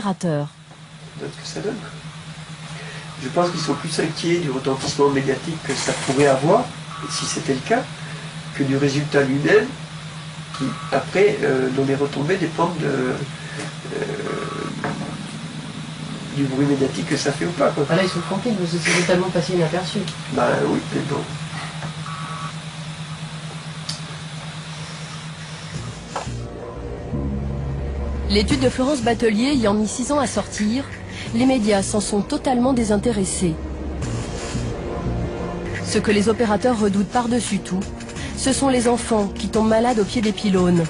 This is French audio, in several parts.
Donne ce que ça donne. Je pense qu'ils sont plus inquiets du retentissement médiatique que ça pourrait avoir, si c'était le cas, que du résultat lui-même, qui après, dont les retombées dépendent du bruit médiatique que ça fait ou pas. Quoi. Ah là, ils sont tranquilles, parce que c'est totalement passé inaperçu. Bah oui, mais bon. L'étude de Florence Batelier ayant mis 6 ans à sortir, les médias s'en sont totalement désintéressés. Ce que les opérateurs redoutent par-dessus tout, ce sont les enfants qui tombent malades au pied des pylônes.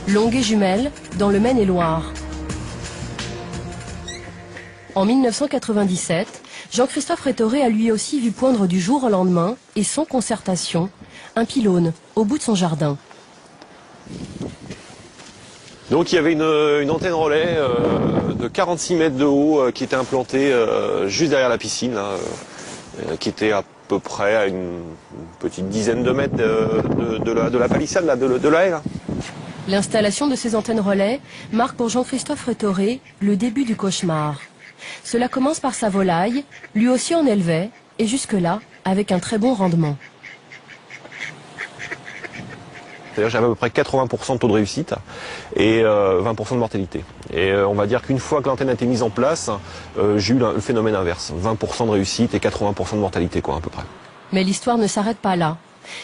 Longué-Jumelles, dans le Maine-et-Loire. En 1997, Jean-Christophe Rétoré a lui aussi vu poindre du jour au lendemain, et sans concertation, un pylône au bout de son jardin. Donc il y avait une antenne relais de 46 mètres de haut qui était implantée juste derrière la piscine, là, qui était à peu près à une petite dizaine de mètres de la palissade, là, de la haie. Là. L'installation de ces antennes relais marque pour Jean-Christophe Rétoré le début du cauchemar. Cela commence par sa volaille, lui aussi en élevait, et jusque-là, avec un très bon rendement. C'est-à-dire j'avais à peu près 80% de taux de réussite et 20% de mortalité. Et on va dire qu'une fois que l'antenne a été mise en place, j'ai eu le phénomène inverse. 20% de réussite et 80% de mortalité, quoi, à peu près. Mais l'histoire ne s'arrête pas là.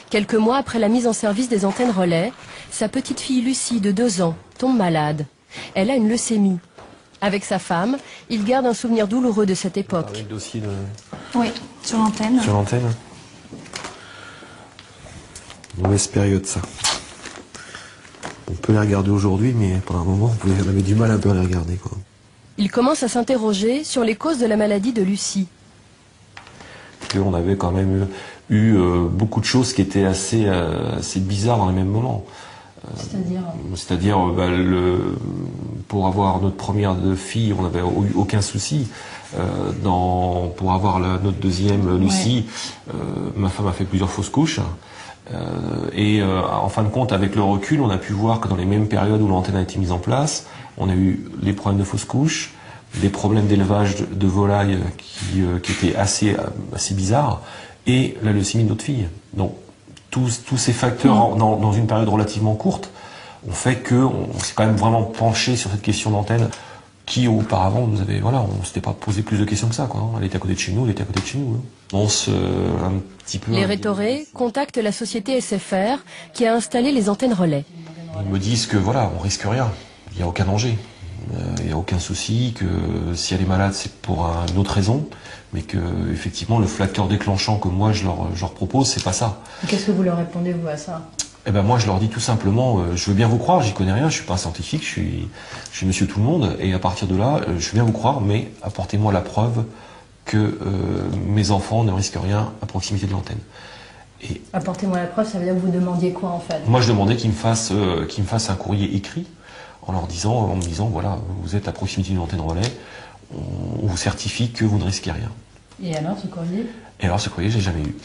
Quelques mois après la mise en service des antennes relais, sa petite fille Lucie, de 2 ans, tombe malade. Elle a une leucémie. Avec sa femme, il garde un souvenir douloureux de cette époque. Avec le dossier de... Oui, sur l'antenne. Sur l'antenne. Mauvaise période, ça. On peut les regarder aujourd'hui, mais pendant un moment, on avait du mal un peu à les regarder, quoi. Il commence à s'interroger sur les causes de la maladie de Lucie. On avait quand même eu beaucoup de choses qui étaient assez bizarres dans les mêmes moments. C'est-à-dire, pour avoir notre première fille, on n'avait eu aucun souci. Pour avoir notre deuxième, Lucie, ma femme a fait plusieurs fausses couches. En fin de compte, avec le recul, on a pu voir que dans les mêmes périodes où l'antenne a été mise en place, on a eu les problèmes de fausses couches, des problèmes d'élevage de volailles qui étaient assez bizarres, et la leucémie de notre fille. Donc, tous ces facteurs, dans une période relativement courte, ont fait qu'on s'est quand même vraiment penché sur cette question d'antenne qui, auparavant, on s'était pas posé plus de questions que ça, quoi. Elle était à côté de chez nous, elle était à côté de chez nous. Un petit peu... Les Rétoré contactent la société SFR qui a installé les antennes relais. Ils me disent que voilà, on risque rien, il n'y a aucun danger, il n'y a aucun souci, que si elle est malade, c'est pour une autre raison, mais que effectivement le facteur déclenchant que moi je leur propose, c'est pas ça. Qu'est-ce que vous leur répondez, vous, à ça? Eh ben moi je leur dis tout simplement, je veux bien vous croire, j'y connais rien, je suis pas un scientifique, je suis monsieur tout le monde, et à partir de là, je veux bien vous croire, mais apportez-moi la preuve que mes enfants ne risquent rien à proximité de l'antenne. Apportez-moi la preuve, ça veut dire que vous demandiez quoi en fait? Moi je demandais qu'ils me fassent un courrier écrit en me disant voilà, vous êtes à proximité d'une antenne relais, on vous certifie que vous ne risquez rien. Et alors ce courrier? Et alors ce courrier, je l'ai jamais eu.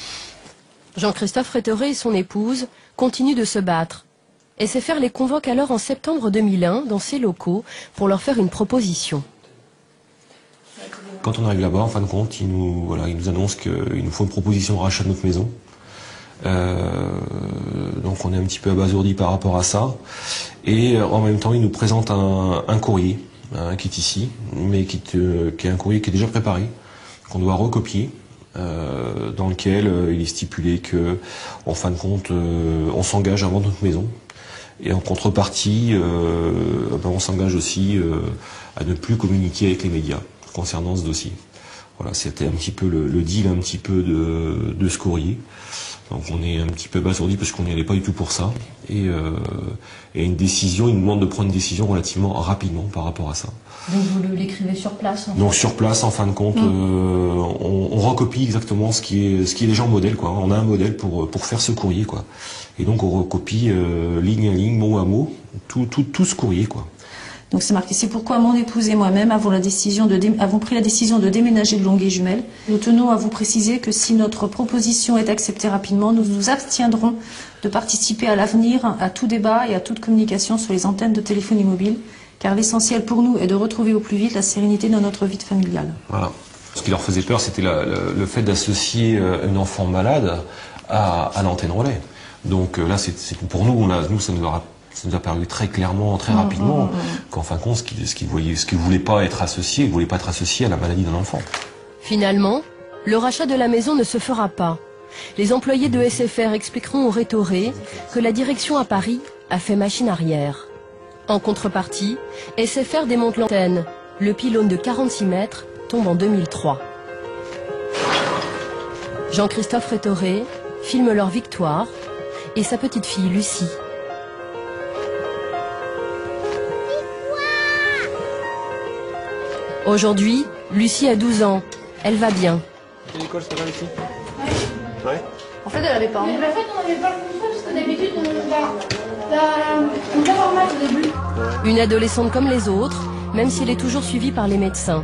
Jean-Christophe Rétoré et son épouse continuent de se battre. SFR les convoque alors en septembre 2001 dans ses locaux pour leur faire une proposition. Quand on arrive là-bas, en fin de compte, ils nous annoncent qu'il nous faut une proposition de rachat de notre maison. Donc on est un petit peu abasourdi par rapport à ça. Et en même temps, ils nous présentent un courrier qui est ici, mais qui est un courrier qui est déjà préparé, qu'on doit recopier. Dans lequel il est stipulé que, en fin de compte, on s'engage à vendre notre maison. Et en contrepartie, on s'engage aussi à ne plus communiquer avec les médias concernant ce dossier. Voilà, c'était un petit peu le deal un petit peu de ce courrier. Donc on est un petit peu abasourdi parce qu'on n'y allait pas du tout pour ça. Et une décision, il nous demande de prendre une décision relativement rapidement par rapport à ça. Donc vous l'écrivez sur place Donc sur place, en fin de compte, on recopie exactement ce qui est déjà en modèle, quoi. On a un modèle pour faire ce courrier, quoi. Et donc on recopie ligne à ligne, mot à mot, tout ce courrier, quoi. Donc c'est marqué, c'est pourquoi mon épouse et moi-même avons pris la décision de déménager de Longué-Jumelles. Nous tenons à vous préciser que si notre proposition est acceptée rapidement, nous nous abstiendrons de participer à l'avenir à tout débat et à toute communication sur les antennes de téléphonie mobile, car l'essentiel pour nous est de retrouver au plus vite la sérénité dans notre vie familiale. Voilà. Ce qui leur faisait peur, c'était le fait d'associer un enfant malade à l'antenne relais. Donc là, pour nous, ça nous a paru très clairement, très rapidement, qu'en fin de compte, ce qu'ils voulaient pas être associés, ils voulaient pas être associés à la maladie d'un enfant. Finalement, le rachat de la maison ne se fera pas. Les employés de SFR expliqueront au Rétoré que la direction à Paris a fait machine arrière. En contrepartie, SFR démonte l'antenne. Le pylône de 46 mètres tombe en 2003. Jean-Christophe Rétoré filme leur victoire et sa petite fille Lucie. Aujourd'hui, Lucie a 12 ans. Elle va bien. C'est l'école, c'est là ici? Ouais. En fait, elle n'avait pas Mais en fait, on n'avait pas le contrôle parce que d'habitude, on va normal au début. Une adolescente comme les autres, même si elle est toujours suivie par les médecins.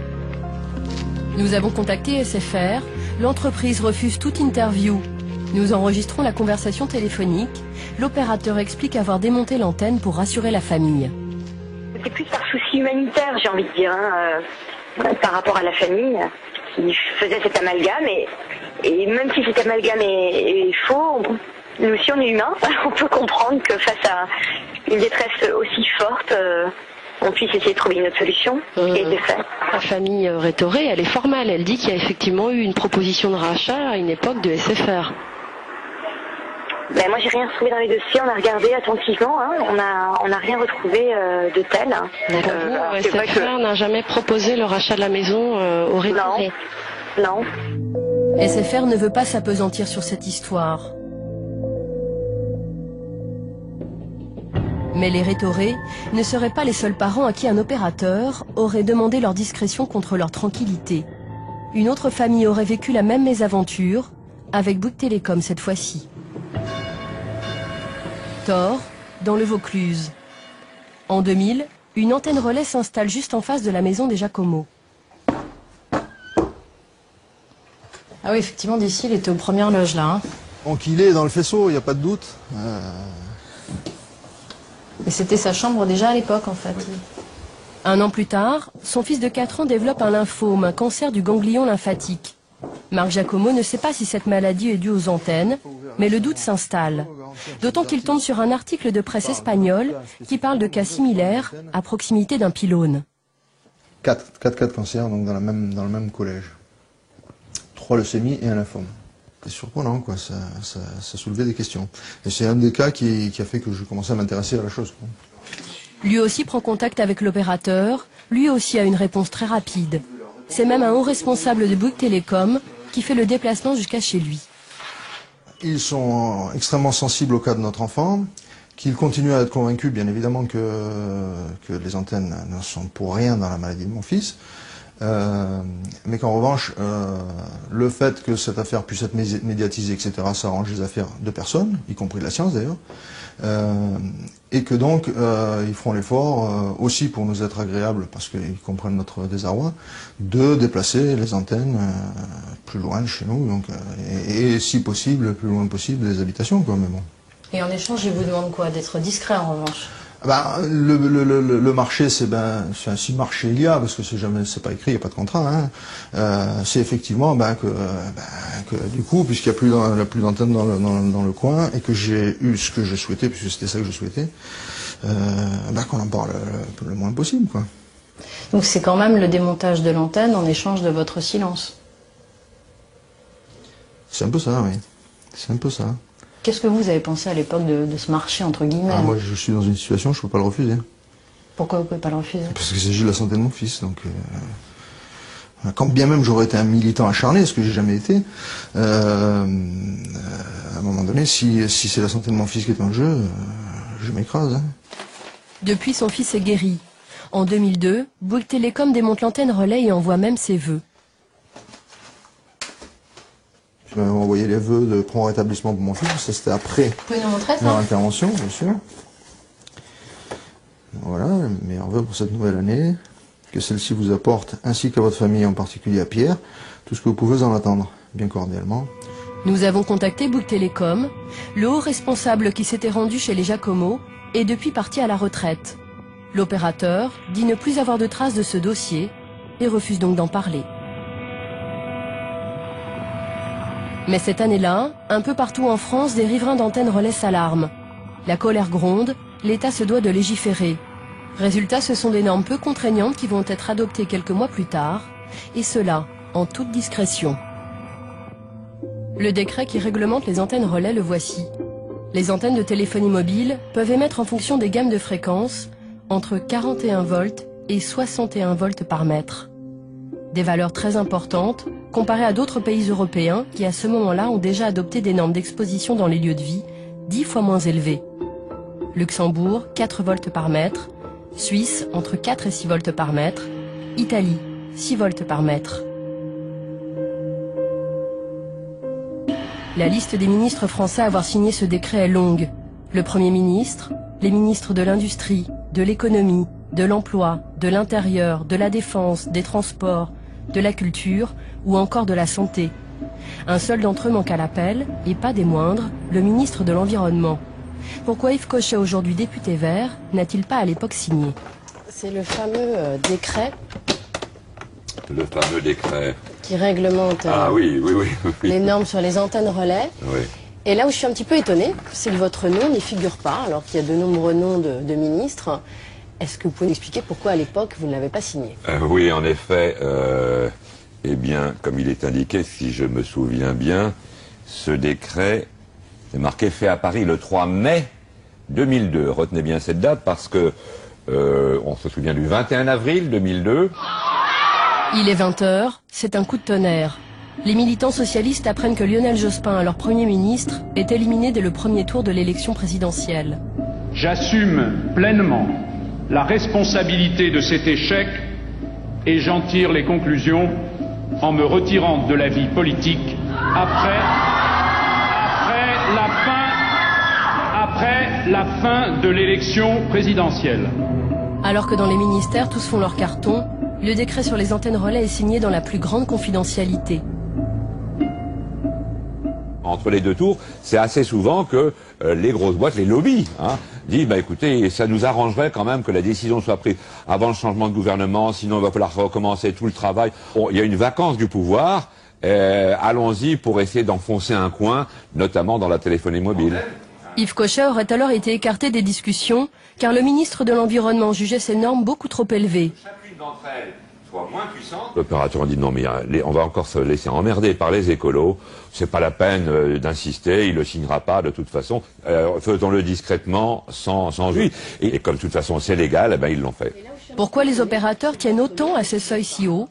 Nous avons contacté SFR. L'entreprise refuse toute interview. Nous enregistrons la conversation téléphonique. L'opérateur explique avoir démonté l'antenne pour rassurer la famille. C'est plus par souci humanitaire, j'ai envie de dire, par rapport à la famille qui faisait cet amalgame. Et même si cet amalgame est faux, nous aussi on est humains, on peut comprendre que face à une détresse aussi forte, on puisse essayer de trouver une autre solution. Et de fait. La famille Rétoré, elle est formelle. Elle dit qu'il y a effectivement eu une proposition de rachat à une époque de SFR. Ben moi j'ai rien retrouvé dans les dossiers, on a regardé attentivement, on a rien retrouvé de tel. SFR n'a jamais proposé le rachat de la maison au Rétoré. Non. SFR ne veut pas s'appesantir sur cette histoire. Mais les Rétoré ne seraient pas les seuls parents à qui un opérateur aurait demandé leur discrétion contre leur tranquillité. Une autre famille aurait vécu la même mésaventure, avec Bouygues Télécom cette fois-ci. Thor, dans le Vaucluse. En 2000, une antenne relais s'installe juste en face de la maison des Giacomo. Ah oui, effectivement, d'ici, il était aux premières loges, là. Donc il est dans le faisceau, il n'y a pas de doute. Et c'était sa chambre déjà à l'époque, en fait. Un an plus tard, son fils de 4 ans développe un lymphome, un cancer du ganglion lymphatique. Marc Giacomo ne sait pas si cette maladie est due aux antennes, mais le doute s'installe. D'autant qu'il tombe sur un article de presse espagnol qui parle de cas similaires à proximité d'un pylône. 4 cas de cancer donc dans le même collège. 3 leucémies et un lymphome. C'est surprenant, quoi. Ça soulevait des questions. Et c'est un des cas qui a fait que je commençais à m'intéresser à la chose, quoi. Lui aussi prend contact avec l'opérateur, lui aussi a une réponse très rapide. C'est même un haut responsable de Bouygues Télécom qui fait le déplacement jusqu'à chez lui. Ils sont extrêmement sensibles au cas de notre enfant, qu'ils continuent à être convaincus, bien évidemment, que les antennes ne sont pour rien dans la maladie de mon fils. Mais qu'en revanche, le fait que cette affaire puisse être médiatisée, etc., ça arrange les affaires de personne, y compris de la science d'ailleurs, et que donc ils feront l'effort, aussi pour nous être agréables, parce qu'ils comprennent notre désarroi, de déplacer les antennes plus loin de chez nous, donc, et si possible, le plus loin possible des habitations, quoi, mais bon. Et en échange, il vous demande quoi? D'être discret, en revanche? Le marché, c'est si marché il y a, parce que c'est pas écrit, il n'y a pas de contrat, c'est effectivement que du coup, puisqu'il n'y a plus d'antenne dans le coin, et que j'ai eu ce que je souhaitais, puisque c'était ça que je souhaitais, qu'on en parle le moins possible, quoi. Donc c'est quand même le démontage de l'antenne en échange de votre silence. C'est un peu ça, oui. C'est un peu ça. Qu'est-ce que vous avez pensé à l'époque de ce marché, entre guillemets? Moi, je suis dans une situation, je ne peux pas le refuser. Pourquoi vous ne pouvez pas le refuser? Parce qu'il s'agit de la santé de mon fils. Donc, quand bien même j'aurais été un militant acharné, ce que j'ai jamais été, à un moment donné, si c'est la santé de mon fils qui est en jeu, je m'écrase. Depuis, son fils est guéri. En 2002, Bouygues Télécom démonte l'antenne relais et envoie même ses vœux. Je m'avais envoyé les vœux de prompt rétablissement pour mon fils, ça c'était après vous pouvez nous montrer ça? Leur intervention, bien sûr. Voilà, meilleurs vœux pour cette nouvelle année. Que celle-ci vous apporte, ainsi qu'à votre famille, en particulier à Pierre, tout ce que vous pouvez en attendre, bien cordialement. Nous avons contacté Bouygues Télécom. Le haut responsable qui s'était rendu chez les Giacomo est depuis parti à la retraite. L'opérateur dit ne plus avoir de traces de ce dossier et refuse donc d'en parler. Mais cette année-là, un peu partout en France, des riverains d'antennes relais s'alarment. La colère gronde, l'État se doit de légiférer. Résultat, ce sont des normes peu contraignantes qui vont être adoptées quelques mois plus tard, et cela en toute discrétion. Le décret qui réglemente les antennes relais, le voici. Les antennes de téléphonie mobile peuvent émettre en fonction des gammes de fréquences entre 41 volts et 61 volts par mètre. Des valeurs très importantes comparées à d'autres pays européens qui à ce moment-là ont déjà adopté des normes d'exposition dans les lieux de vie 10 fois moins élevées. Luxembourg, 4 volts par mètre. Suisse, entre 4 et 6 volts par mètre. Italie, 6 volts par mètre. La liste des ministres français à avoir signé ce décret est longue. Le Premier ministre, les ministres de l'Industrie, de l'Économie, de l'Emploi, de l'Intérieur, de la Défense, des Transports, de la Culture ou encore de la Santé. Un seul d'entre eux manque à l'appel, et pas des moindres, le ministre de l'Environnement. Pourquoi Yves Cochet, aujourd'hui député vert, n'a-t-il pas à l'époque signé? C'est le fameux décret. Le fameux décret. Qui réglemente oui. les normes sur les antennes relais. Oui. Et là où je suis un petit peu étonnée, c'est que votre nom n'y figure pas, alors qu'il y a de nombreux noms de ministres. Est-ce que vous pouvez m'expliquer pourquoi à l'époque vous ne l'avez pas signé? Oui, en effet. Eh bien, comme il est indiqué, si je me souviens bien, ce décret est marqué fait à Paris le 3 mai 2002. Retenez bien cette date parce que on se souvient du 21 avril 2002. Il est 20h, c'est un coup de tonnerre. Les militants socialistes apprennent que Lionel Jospin, leur Premier ministre, est éliminé dès le premier tour de l'élection présidentielle. J'assume pleinement la responsabilité de cet échec et j'en tire les conclusions en me retirant de la vie politique après la fin de l'élection présidentielle. Alors que dans les ministères, tous font leur carton, le décret sur les antennes relais est signé dans la plus grande confidentialité. Entre les deux tours, c'est assez souvent que les grosses boîtes, les lobbies, disent écoutez, ça nous arrangerait quand même que la décision soit prise avant le changement de gouvernement, sinon il va falloir recommencer tout le travail. Bon, il y a une vacance du pouvoir, allons-y pour essayer d'enfoncer un coin, notamment dans la téléphonie mobile. Yves Cochet aurait alors été écarté des discussions, car le ministre de l'Environnement jugeait ces normes beaucoup trop élevées. Chacune d'entre elles soit moins puissante. L'opérateur a dit non mais on va encore se laisser emmerder par les écolos, c'est pas la peine d'insister, il le signera pas de toute façon, faisons-le discrètement, sans lui. Et comme de toute façon c'est légal, ils l'ont fait. Pourquoi les opérateurs tiennent autant à ces seuils si hauts?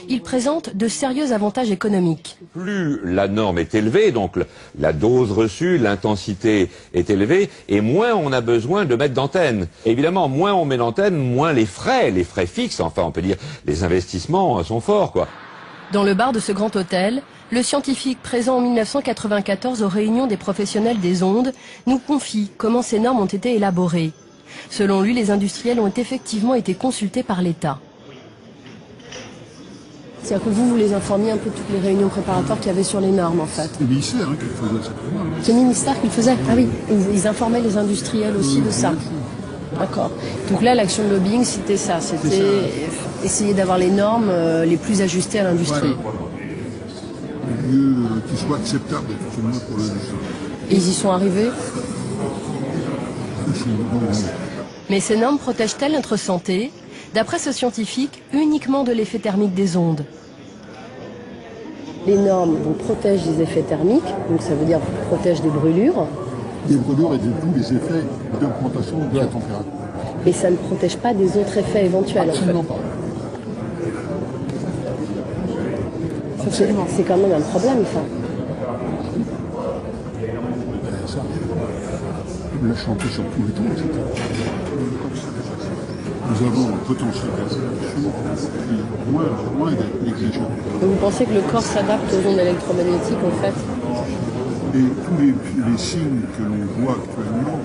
Ils présentent de sérieux avantages économiques. Plus la norme est élevée, donc la dose reçue, l'intensité est élevée, et moins on a besoin de mettre d'antennes. Évidemment, moins on met d'antennes, moins les frais fixes, enfin on peut dire les investissements sont forts, quoi. Dans le bar de ce grand hôtel, le scientifique présent en 1994 aux réunions des professionnels des ondes nous confie comment ces normes ont été élaborées. Selon lui, les industriels ont effectivement été consultés par l'État. C'est-à-dire que vous les informiez un peu de toutes les réunions préparatoires qu'il y avait sur les normes, en fait. C'est le ministère qui faisait ça. C'est le ministère qui le faisait? Ah oui, ils informaient les industriels aussi de ça. D'accord. Donc là, l'action de lobbying, c'était ça. C'était essayer d'avoir les normes les plus ajustées à l'industrie. Le mieux qui soit acceptable effectivement pour l'industrie. Et ils y sont arrivés? Mais ces normes protègent-elles notre santé? D'après ce scientifique, uniquement de l'effet thermique des ondes. Les normes protègent des effets thermiques, donc ça veut dire protègent des brûlures. Des brûlures et de tous les effets d'augmentation de la température. Et ça ne protège pas des autres effets éventuels? Absolument pas. C'est quand même un problème, ça. Ça, on l'a chanté sur tous les tons, etc. Nous avons un potentiel qui moins exagéré. Vous pensez que le corps s'adapte aux ondes électromagnétiques, en fait? Et tous les signes que l'on voit actuellement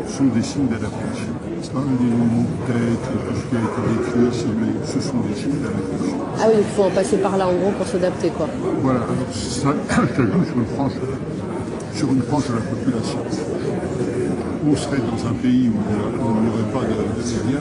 sont des signes d'adaptation. C'est pas des mots de tête, tout ce qui a été décrit, mais ce sont des signes d'adaptation. Ah oui, il faut en passer par là, en gros, pour s'adapter, quoi. Voilà, alors ça joue sur une frange de la population. on serait dans un pays où il n'y aurait pas de médias.